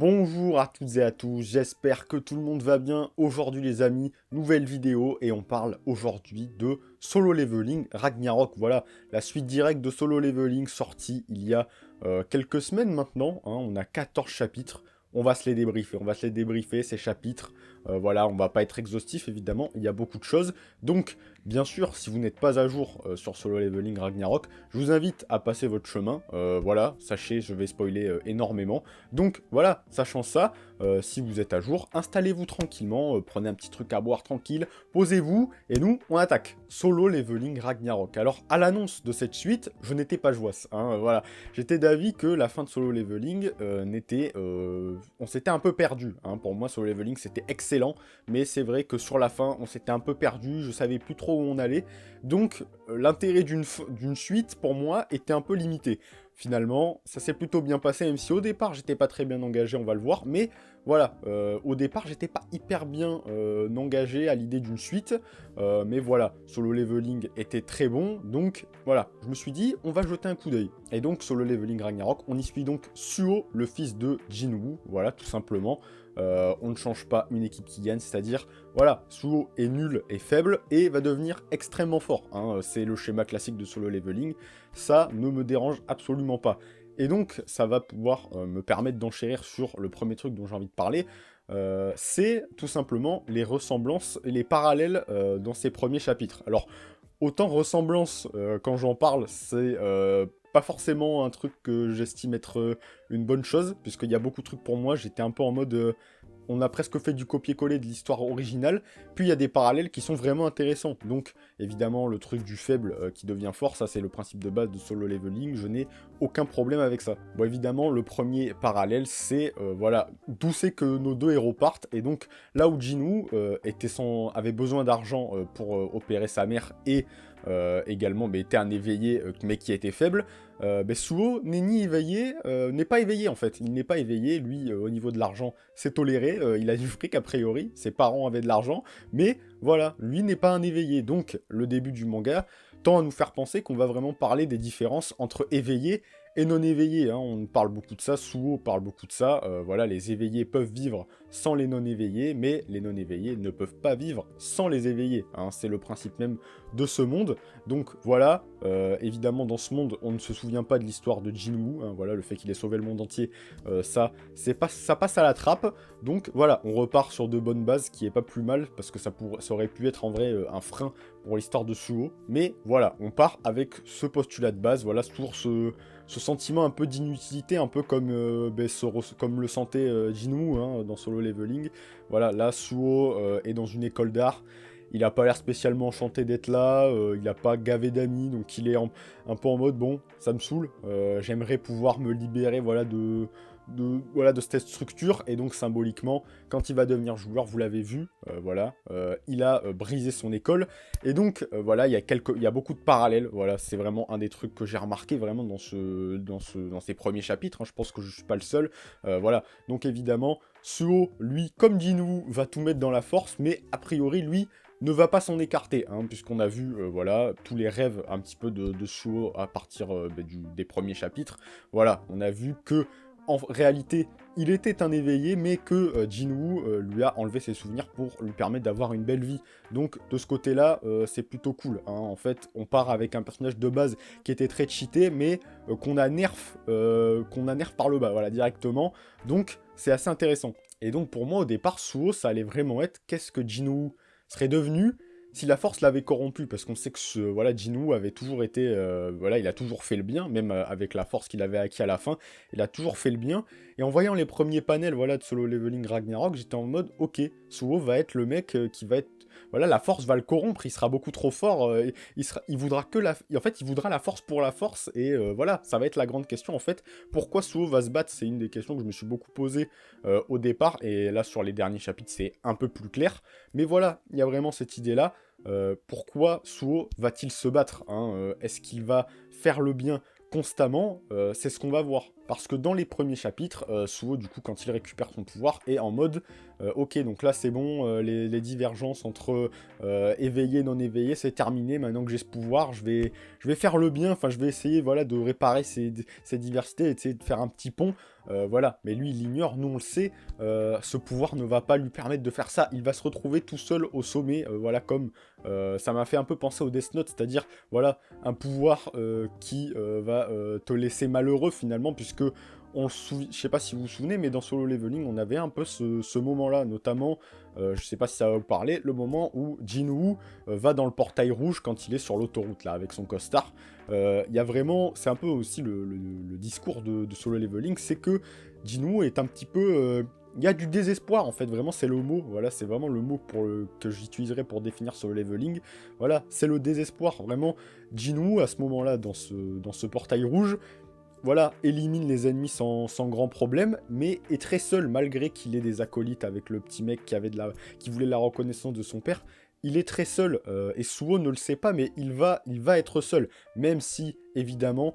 Bonjour à toutes et à tous, j'espère que tout le monde va bien. Aujourd'hui les amis, nouvelle vidéo et on parle aujourd'hui de Solo Leveling Ragnarok. Voilà, la suite directe de Solo Leveling sortie il y a quelques semaines maintenant, hein. On a 14 chapitres, on va se les débriefer ces chapitres. Voilà, on va pas être exhaustif évidemment, il y a beaucoup de choses. Donc, bien sûr, si vous n'êtes pas à jour sur Solo Leveling Ragnarok, je vous invite à passer votre chemin. Voilà, sachez, je vais spoiler énormément. Donc voilà, sachant ça, si vous êtes à jour, installez-vous tranquillement, prenez un petit truc à boire tranquille, posez-vous, et nous, on attaque. Solo Leveling Ragnarok. Alors, à l'annonce de cette suite, je n'étais pas joasse, hein, voilà. J'étais d'avis que la fin de Solo Leveling n'était... on s'était un peu perdu, hein. Pour moi, Solo Leveling, c'était excellent, mais c'est vrai que sur la fin, on s'était un peu perdu, je savais plus trop où on allait, donc l'intérêt d'une suite, pour moi, était un peu limité. Finalement, ça s'est plutôt bien passé, même si au départ, j'étais pas très bien engagé, on va le voir. Mais voilà, au départ, j'étais pas hyper bien engagé à l'idée d'une suite. Mais voilà, Solo Leveling était très bon. Donc voilà, je me suis dit, on va jeter un coup d'œil. Et donc, Solo Leveling Ragnarok, on y suit donc Suo, le fils de Jinwoo. Voilà, tout simplement. On ne change pas une équipe qui gagne, c'est-à-dire, voilà, Suo est nul et faible et va devenir extrêmement fort, hein. C'est le schéma classique de Solo Leveling, ça ne me dérange absolument pas. Et donc, ça va pouvoir me permettre d'enchérir sur le premier truc dont j'ai envie de parler, c'est tout simplement les ressemblances et les parallèles dans ces premiers chapitres. Alors, autant ressemblance, quand j'en parle, c'est pas forcément un truc que j'estime être une bonne chose, puisqu'il y a beaucoup de trucs pour moi, j'étais un peu en mode... on a presque fait du copier-coller de l'histoire originale, puis il y a des parallèles qui sont vraiment intéressants. Donc, évidemment, le truc du faible qui devient fort, ça c'est le principe de base de Solo Leveling, je n'ai aucun problème avec ça. Bon, évidemment, le premier parallèle, c'est, voilà, d'où c'est que nos deux héros partent, et donc, là où Jinwoo avait besoin d'argent pour opérer sa mère, et également était un éveillé, mais qui était faible, Suo n'est ni éveillé, n'est pas éveillé en fait, il n'est pas éveillé, lui au niveau de l'argent c'est toléré, il a du fric a priori, ses parents avaient de l'argent, mais voilà, lui n'est pas un éveillé, donc le début du manga tend à nous faire penser qu'on va vraiment parler des différences entre éveillés et non éveillés, hein. On parle beaucoup de ça, Suo parle beaucoup de ça, voilà, les éveillés peuvent vivre sans les non éveillés, mais les non éveillés ne peuvent pas vivre sans les éveillés, hein. C'est le principe même de ce monde. Donc voilà, évidemment dans ce monde on ne se souvient pas de l'histoire de Jinwoo, hein, voilà, le fait qu'il ait sauvé le monde entier, ça passe à la trappe, donc voilà, on repart sur de bonnes bases, qui est pas plus mal, parce que ça aurait pu être en vrai un frein pour l'histoire de Suo, mais voilà, on part avec ce postulat de base, voilà, toujours ce sentiment un peu d'inutilité, un peu comme, comme le sentait Jinwoo hein, dans Solo Leveling. Voilà, là Suo est dans une école d'art, il a pas l'air spécialement enchanté d'être là, il a pas gavé d'amis, donc il est un peu en mode, bon, ça me saoule, j'aimerais pouvoir me libérer, voilà, de cette structure, et donc symboliquement, quand il va devenir joueur, vous l'avez vu, voilà, il a brisé son école, et donc, voilà, il y a beaucoup de parallèles, voilà, c'est vraiment un des trucs que j'ai remarqué, vraiment, dans ces premiers chapitres, hein, je pense que je suis pas le seul, voilà, donc évidemment, Suo, lui, comme Jinwoo, va tout mettre dans la force, mais a priori, lui, ne va pas s'en écarter, hein, puisqu'on a vu, voilà, tous les rêves un petit peu de Suo à partir des premiers chapitres. Voilà, on a vu que, en réalité, il était un éveillé, mais que Jinwoo lui a enlevé ses souvenirs pour lui permettre d'avoir une belle vie. Donc, de ce côté-là, c'est plutôt cool, hein. En fait, on part avec un personnage de base qui était très cheaté, mais qu'on a nerf par le bas, voilà, directement. Donc, c'est assez intéressant. Et donc, pour moi, au départ, Suo, ça allait vraiment être qu'est-ce que Jinwoo serait devenu si la force l'avait corrompu, parce qu'on sait que voilà, Jinwoo avait toujours été, voilà, il a toujours fait le bien, même avec la force qu'il avait acquis à la fin, il a toujours fait le bien, et en voyant les premiers panels, voilà, de Solo Leveling Ragnarok, j'étais en mode, ok, Suo va être le mec qui va être, voilà, la force va le corrompre, il sera beaucoup trop fort, il voudra que en fait, il voudra la force pour la force, et voilà, ça va être la grande question, en fait, pourquoi Suo va se battre, c'est une des questions que je me suis beaucoup posée au départ, et là, sur les derniers chapitres, c'est un peu plus clair, mais voilà, il y a vraiment cette idée-là. Pourquoi Suo va-t-il se battre, hein, est-ce qu'il va faire le bien constamment? C'est ce qu'on va voir. Parce que dans les premiers chapitres, Suo, du coup, quand il récupère son pouvoir, est en mode ok, donc là c'est bon, les divergences entre éveillé et non éveillé, c'est terminé, maintenant que j'ai ce pouvoir, je vais faire le bien, enfin je vais essayer, voilà, de réparer ces diversités, et essayer de faire un petit pont voilà, mais lui il l'ignore, nous on le sait, ce pouvoir ne va pas lui permettre de faire ça, il va se retrouver tout seul au sommet, voilà, comme ça m'a fait un peu penser au Death Note, c'est-à-dire, voilà, un pouvoir qui va te laisser malheureux finalement, puisque je sais pas si vous vous souvenez, mais dans Solo Leveling, on avait un peu ce moment-là, notamment, je sais pas si ça va vous parler, le moment où Jinwoo va dans le portail rouge quand il est sur l'autoroute, là, avec son costard. Il y a vraiment, c'est un peu aussi le discours de Solo Leveling, c'est que Jinwoo est un petit peu... il y a du désespoir, en fait, vraiment, c'est le mot, voilà, c'est vraiment le mot que j'utiliserais pour définir Solo Leveling. Voilà, c'est le désespoir, vraiment. Jinwoo, à ce moment-là, dans ce portail rouge, voilà, élimine les ennemis sans grand problème, mais est très seul, malgré qu'il ait des acolytes avec le petit mec qui voulait la reconnaissance de son père. Il est très seul, et Suo ne le sait pas, mais il va être seul, même si, évidemment,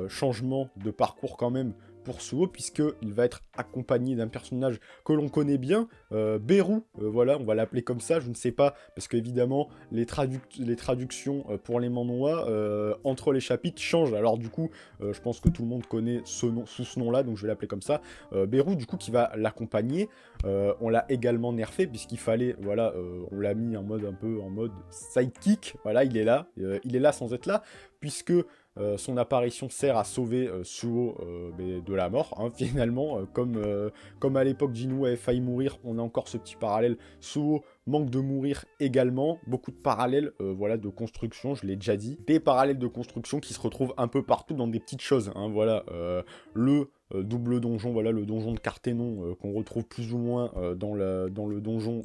changement de parcours quand même pour Suo, puisqu'il va être accompagné d'un personnage que l'on connaît bien, Beru, voilà, on va l'appeler comme ça, je ne sais pas, parce qu'évidemment, les traductions pour les manhwa entre les chapitres changent, alors du coup, je pense que tout le monde connaît sous ce nom-là, donc je vais l'appeler comme ça. Beru, du coup, qui va l'accompagner. On l'a également nerfé, puisqu'il fallait, voilà, on l'a mis un peu en mode sidekick. Voilà, il est là sans être là, puisque son apparition sert à sauver Suo de la mort, hein, finalement. Comme à l'époque, Jinwoo avait failli mourir, on a encore ce petit parallèle. Suo manque de mourir également. Beaucoup de parallèles voilà, de construction, je l'ai déjà dit. Des parallèles de construction qui se retrouvent un peu partout dans des petites choses. Hein, voilà, le double donjon, voilà, le donjon de Carthénon qu'on retrouve plus ou moins dans le donjon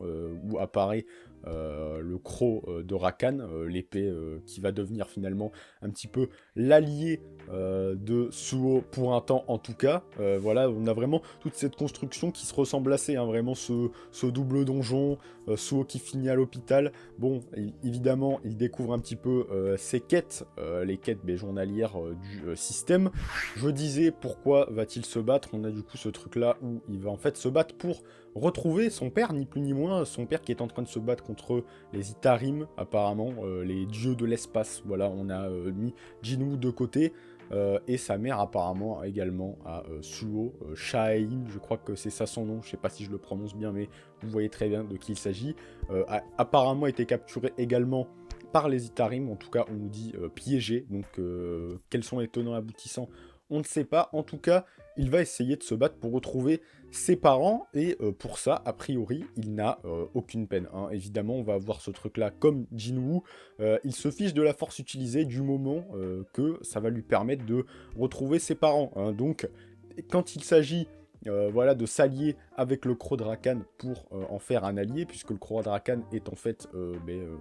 où apparaît le croc de Rakan, l'épée qui va devenir finalement un petit peu l'allié de Suo pour un temps en tout cas. Voilà, on a vraiment toute cette construction qui se ressemble assez, hein, vraiment ce double donjon, Suo qui finit à l'hôpital. Bon, évidemment, il découvre un petit peu ses quêtes, les quêtes journalières du système. Je disais, pourquoi va-t-il se battre? On a du coup ce truc-là où il va en fait se battre pour retrouver son père, ni plus ni moins, son père qui est en train de se battre contre les Itarim, apparemment, les dieux de l'espace. Voilà, on a mis Jinwoo de côté, et sa mère apparemment également à Suo, Shaein, je crois que c'est ça son nom, je sais pas si je le prononce bien, mais vous voyez très bien de qui il s'agit, a apparemment été capturé également par les Itarim, en tout cas on nous dit piégé, donc quels sont les tenants aboutissants, on ne sait pas. En tout cas, il va essayer de se battre pour retrouver ses parents, et pour ça, a priori, il n'a aucune peine. Hein. Évidemment, on va avoir ce truc-là comme Jinwoo, il se fiche de la force utilisée du moment que ça va lui permettre de retrouver ses parents. Hein. Donc, quand il s'agit voilà, de s'allier avec le Croc de Rakan pour en faire un allié, puisque le Croc de Rakan est en fait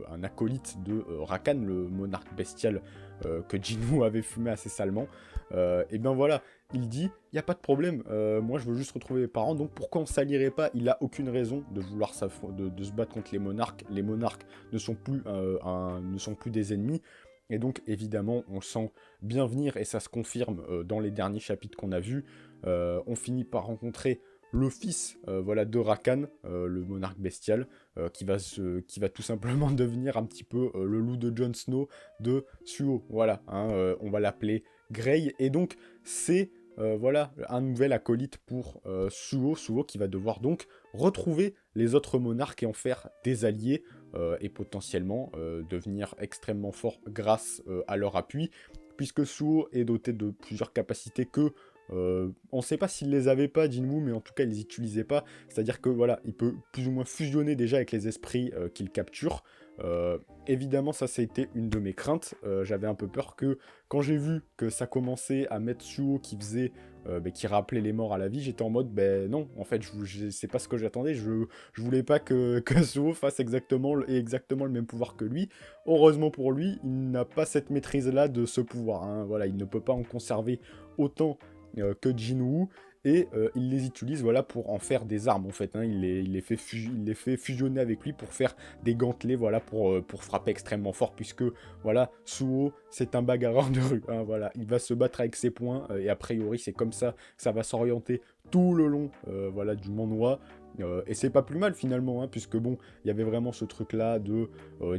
un acolyte de Rakan, le monarque bestial que Jinwoo avait fumé assez salement. Et bien voilà, il dit, il n'y a pas de problème, moi je veux juste retrouver mes parents, donc pourquoi on s'allierait pas? Il a aucune raison de vouloir de se battre contre les monarques. Les monarques ne sont plus des ennemis. Et donc, évidemment, on le sent bien venir, et ça se confirme dans les derniers chapitres qu'on a vus. On finit par rencontrer le fils voilà, de Rakan, le monarque bestial, qui va tout simplement devenir un petit peu le loup de Jon Snow de Suo. Voilà, hein, on va l'appeler Grey. Et donc, c'est voilà, un nouvel acolyte pour Suo qui va devoir donc retrouver les autres monarques et en faire des alliés, et potentiellement devenir extrêmement fort grâce à leur appui, puisque Suo est doté de plusieurs capacités que on ne sait pas s'il les avait pas, Jinwoo, mais en tout cas, il les utilisait pas. C'est-à-dire que voilà, il peut plus ou moins fusionner déjà avec les esprits qu'il capture. Évidemment, ça a été une de mes craintes. J'avais un peu peur que, quand j'ai vu que ça commençait à mettre Suo qui rappelait les morts à la vie, j'étais en mode, non, en fait, c'est pas ce que j'attendais. Je voulais pas que Suo fasse exactement le même pouvoir que lui. Heureusement pour lui, il n'a pas cette maîtrise-là de ce pouvoir. Hein. Voilà, il ne peut pas en conserver autant que Jinwoo, et il les utilise voilà, pour en faire des armes en fait. Hein. Il les fait fusionner avec lui pour faire des gantelets, voilà, pour frapper extrêmement fort, puisque voilà, Suo c'est un bagarreur de rue. Hein, voilà. Il va se battre avec ses poings, et a priori c'est comme ça que ça va s'orienter tout le long voilà, du manhwa. Et c'est pas plus mal finalement, hein, puisque bon, il y avait vraiment ce truc là de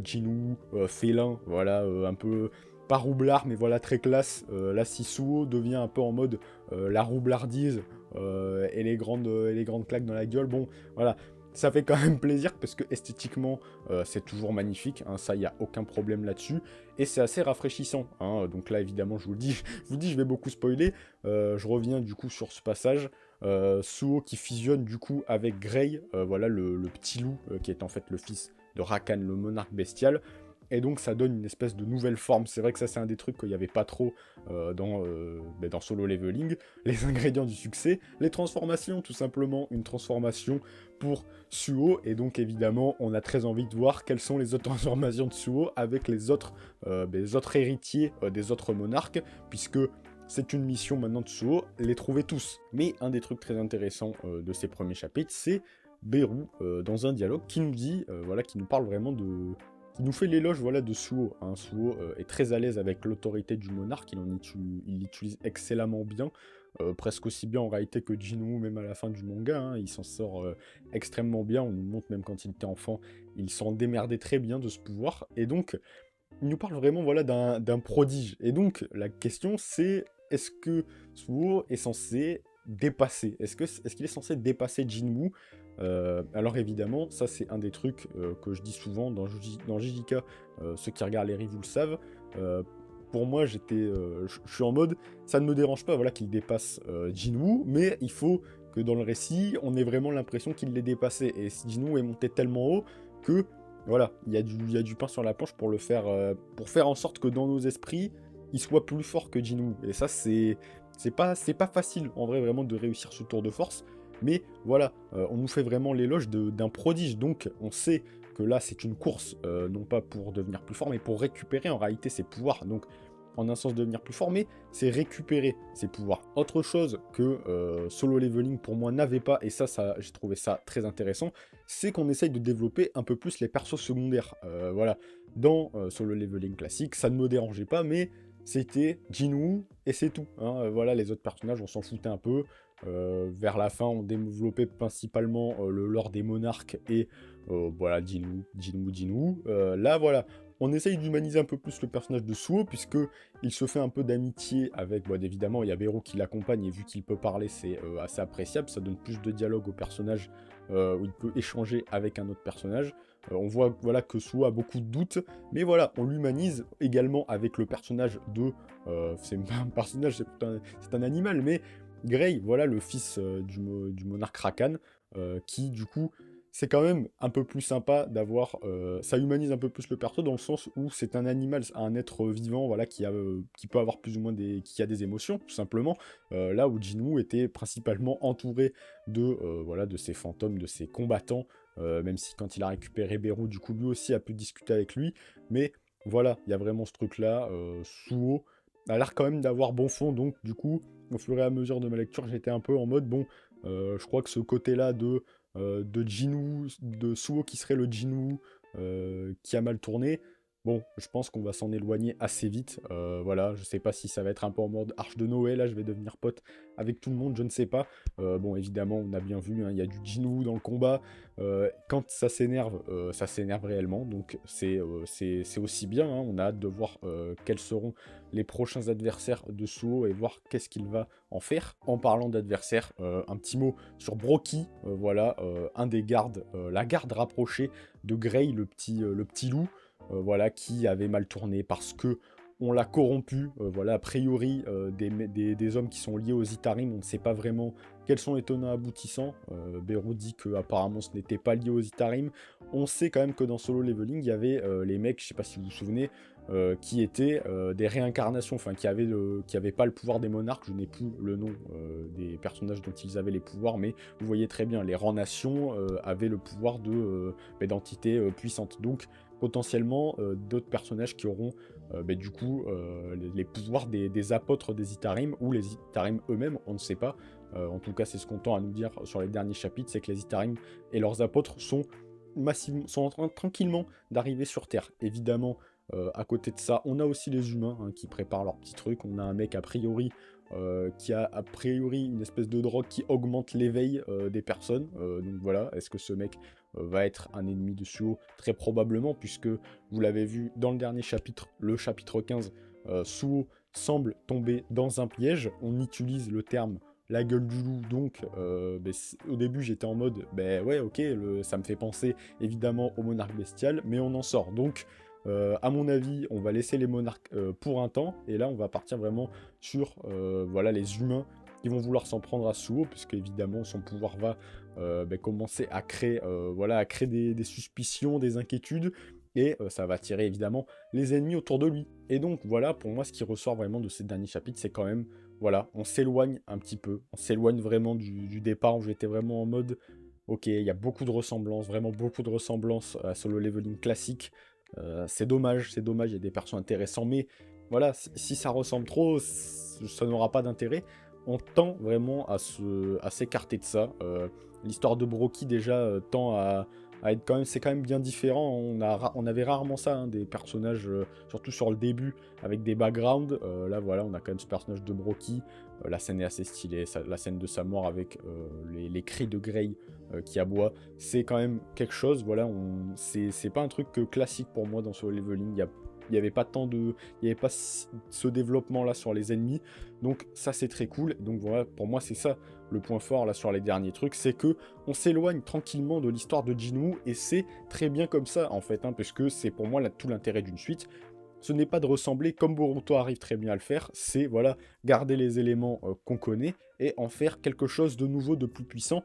Jinwoo, félin, voilà, un peu pas roublard, mais voilà, très classe. Là, si Suo devient un peu en mode la roublardise, et les grandes claques dans la gueule. Bon, voilà. Ça fait quand même plaisir parce que esthétiquement, c'est toujours magnifique, hein, ça, il n'y a aucun problème là-dessus. Et c'est assez rafraîchissant, hein, donc là, évidemment, je vous le dis, je vais beaucoup spoiler. Je reviens du coup sur ce passage. Suo qui fusionne du coup avec Grey, voilà le petit loup qui est en fait le fils de Rakan, le monarque bestial. Et donc ça donne une espèce de nouvelle forme. C'est vrai que ça c'est un des trucs qu'il n'y avait pas trop dans Solo Leveling. Les ingrédients du succès, les transformations tout simplement, une transformation pour Suo. Et donc évidemment on a très envie de voir quelles sont les autres transformations de Suo avec les autres héritiers des autres monarques, puisque c'est une mission maintenant de Suo, les trouver tous. Mais un des trucs très intéressants de ces premiers chapitres, c'est Beru dans un dialogue qui nous dit, voilà, qui nous parle vraiment de... qui nous fait l'éloge voilà, de Suo. Hein. Suo est très à l'aise avec l'autorité du monarque, il l'utilise excellemment bien, presque aussi bien en réalité que Jinwoo, même à la fin du manga. Hein. Il s'en sort extrêmement bien, on nous montre même quand il était enfant, il s'en démerdait très bien de ce pouvoir. Et donc, il nous parle vraiment voilà, d'un prodige. Et donc, la question c'est, est-ce que Suo est censé dépasser est-ce qu'il est censé dépasser Jinwoo alors évidemment, ça c'est un des trucs que je dis souvent dans JJK, ceux qui regardent les reviews le savent. Pour moi, je suis en mode, ça ne me dérange pas voilà, qu'il dépasse Jinwoo, mais il faut que dans le récit, on ait vraiment l'impression qu'il l'ait dépassé. Et Jinwoo est monté tellement haut que, voilà, il y a du pain sur la planche pour faire en sorte que dans nos esprits, il soit plus fort que Jinwoo. Et ça, c'est pas facile, en vrai, vraiment, de réussir ce tour de force. Mais voilà, on nous fait vraiment l'éloge d'un prodige, donc on sait que là c'est une course, non pas pour devenir plus fort, mais pour récupérer en réalité ses pouvoirs. Donc en un sens devenir plus fort, mais c'est récupérer ses pouvoirs. Autre chose que Solo Leveling pour moi n'avait pas, et ça j'ai trouvé ça très intéressant, c'est qu'on essaye de développer un peu plus les persos secondaires. Voilà, dans Solo Leveling classique, ça ne me dérangeait pas, mais c'était Jinwoo et c'est tout. Hein. Voilà, les autres personnages, on s'en foutait un peu. Vers la fin, on développait principalement le lore des monarques et voilà, Jinwoo. Là, voilà, on essaye d'humaniser un peu plus le personnage de Suo, puisque il se fait un peu d'amitié avec, bon, évidemment, il y a Beru qui l'accompagne, et vu qu'il peut parler, c'est assez appréciable, ça donne plus de dialogue au personnage, où il peut échanger avec un autre personnage. On voit voilà, que Suo a beaucoup de doutes, mais voilà, on l'humanise également avec le personnage de... c'est pas un personnage, c'est un animal, mais Grey, voilà le fils du monarque Rakan, qui du coup, c'est quand même un peu plus sympa d'avoir... ça humanise un peu plus le perso dans le sens où c'est un animal, un être vivant, voilà, qui peut avoir plus ou moins qui a des émotions, tout simplement. Là où Jinwoo était principalement entouré voilà, de ses fantômes, de ses combattants, même si quand il a récupéré Beru, du coup, lui aussi a pu discuter avec lui. Mais voilà, il y a vraiment ce truc-là. Suo a l'air quand même d'avoir bon fond, donc du coup, au fur et à mesure de ma lecture, j'étais un peu en mode, bon, je crois que ce côté-là de Jinwoo, de Suo qui serait le Jinwoo qui a mal tourné, bon, je pense qu'on va s'en éloigner assez vite. Voilà, je sais pas si ça va être un peu en mode Arche de Noé, là je vais devenir pote avec tout le monde, je ne sais pas. Bon, évidemment, on a bien vu, hein, il y a du Jinwoo dans le combat. Quand ça s'énerve réellement, donc c'est aussi bien. Hein, on a hâte de voir quels seront les prochains adversaires de Suo et voir qu'est-ce qu'il va en faire. En parlant d'adversaires, un petit mot sur Broky, voilà, un des gardes, la garde rapprochée de Grey, le petit loup, voilà, qui avait mal tourné parce que on l'a corrompu, voilà, a priori, des hommes qui sont liés aux Itarim, on ne sait pas vraiment quels sont les tenants aboutissants. Beru dit que apparemment ce n'était pas lié aux Itarim. On sait quand même que dans Solo Leveling, il y avait les mecs, je sais pas si vous vous souvenez, qui étaient des réincarnations, enfin qui avaient pas le pouvoir des monarques, je n'ai plus le nom des personnages dont ils avaient les pouvoirs, mais vous voyez très bien, les rangs nations avaient le pouvoir d'entités puissantes. Donc potentiellement d'autres personnages qui auront du coup les pouvoirs des apôtres des Itarim, ou les Itarim eux-mêmes, on ne sait pas. En tout cas, c'est ce qu'on tend à nous dire sur les derniers chapitres, c'est que les Itarim et leurs apôtres sont en train tranquillement d'arriver sur Terre. Évidemment, à côté de ça, on a aussi les humains hein, qui préparent leurs petits trucs. On a un mec a priori qui a a priori une espèce de drogue qui augmente l'éveil des personnes. Donc voilà, est-ce que ce mec va être un ennemi de Suo? Très probablement, puisque vous l'avez vu dans le dernier chapitre, le chapitre 15, Suo semble tomber dans un piège. On utilise le terme la gueule du loup, donc au début j'étais en mode, ouais ok, ça me fait penser évidemment au monarque bestial, mais on en sort. Donc à mon avis, on va laisser les monarques pour un temps, et là on va partir vraiment sur voilà, les humains qui vont vouloir s'en prendre à Suo, puisque évidemment son pouvoir va commencer à créer, voilà, à créer des suspicions, des inquiétudes, et ça va attirer évidemment les ennemis autour de lui. Et donc voilà, pour moi ce qui ressort vraiment de ces derniers chapitres, c'est quand même, voilà, on s'éloigne un petit peu, on s'éloigne vraiment du départ où j'étais vraiment en mode, ok, il y a beaucoup de ressemblances, vraiment beaucoup de ressemblances à Solo Leveling classique. C'est dommage, il y a des persos intéressants, mais voilà, si ça ressemble trop, ça n'aura pas d'intérêt. On tend vraiment à s'écarter de ça. L'histoire de Broky déjà tend à être quand même, c'est quand même bien différent. On avait rarement ça, hein, des personnages, surtout sur le début, avec des backgrounds. Là voilà, on a quand même ce personnage de Broky. La scène est assez stylée, la scène de sa mort avec les cris de Grey qui aboie, c'est quand même quelque chose. Voilà, c'est pas un truc classique pour moi dans Solo Leveling. Il n'y avait pas tant de, il y avait pas ce développement là sur les ennemis, donc ça c'est très cool. Donc voilà, pour moi c'est ça le point fort là sur les derniers trucs, c'est que on s'éloigne tranquillement de l'histoire de Jinwoo, et c'est très bien comme ça en fait, hein, parce que c'est pour moi là, tout l'intérêt d'une suite. Ce n'est pas de ressembler comme Boruto arrive très bien à le faire, c'est voilà, garder les éléments qu'on connaît et en faire quelque chose de nouveau, de plus puissant.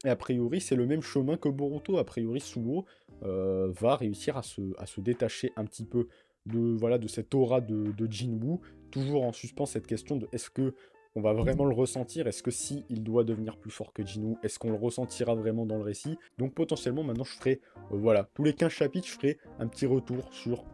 Et a priori, c'est le même chemin que Boruto. A priori, Suo va réussir à se détacher un petit peu voilà, de cette aura de Jinwoo, toujours en suspens cette question de est-ce que on va vraiment le ressentir? Est-ce que si il doit devenir plus fort que Jinwoo, est-ce qu'on le ressentira vraiment dans le récit? Donc potentiellement, maintenant, je ferai, voilà, tous les 15 chapitres, je ferai un petit retour sur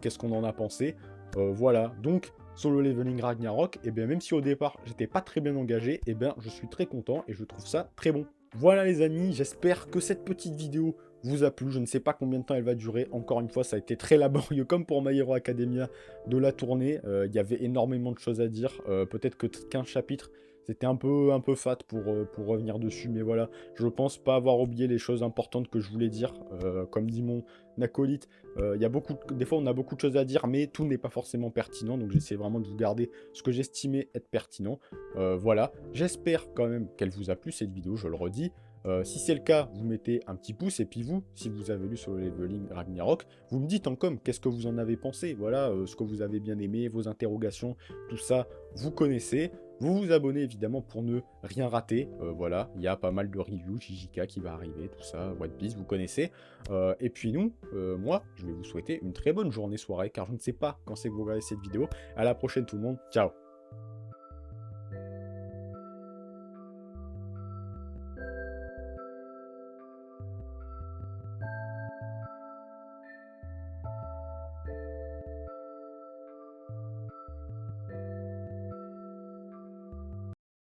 qu'est-ce qu'on en a pensé. Voilà, donc Solo Leveling Ragnarok, et bien même si au départ, j'étais pas très bien engagé, et bien je suis très content et je trouve ça très bon. Voilà les amis, j'espère que cette petite vidéo vous a plu. Je ne sais pas combien de temps elle va durer. Encore une fois, ça a été très laborieux, comme pour My Hero Academia, de la tournée. Il y avait énormément de choses à dire. Peut-être que 15 chapitres, c'était un peu fat pour revenir dessus. Mais voilà, je pense pas avoir oublié les choses importantes que je voulais dire. Comme dit mon acolyte, des fois on a beaucoup de choses à dire, mais tout n'est pas forcément pertinent. Donc j'essaie vraiment de vous garder ce que j'estimais être pertinent. Voilà, j'espère quand même qu'elle vous a plu cette vidéo, je le redis. Si c'est le cas, vous mettez un petit pouce, et puis vous, si vous avez lu Solo Leveling Ragnarok, vous me dites en com qu'est-ce que vous en avez pensé, voilà, ce que vous avez bien aimé, vos interrogations, tout ça, vous connaissez. Vous vous abonnez évidemment pour ne rien rater, voilà, il y a pas mal de reviews, JJK qui va arriver, tout ça, One Piece, vous connaissez. Et puis nous, moi, je vais vous souhaiter une très bonne journée, soirée, car je ne sais pas quand c'est que vous regardez cette vidéo. À la prochaine tout le monde, ciao.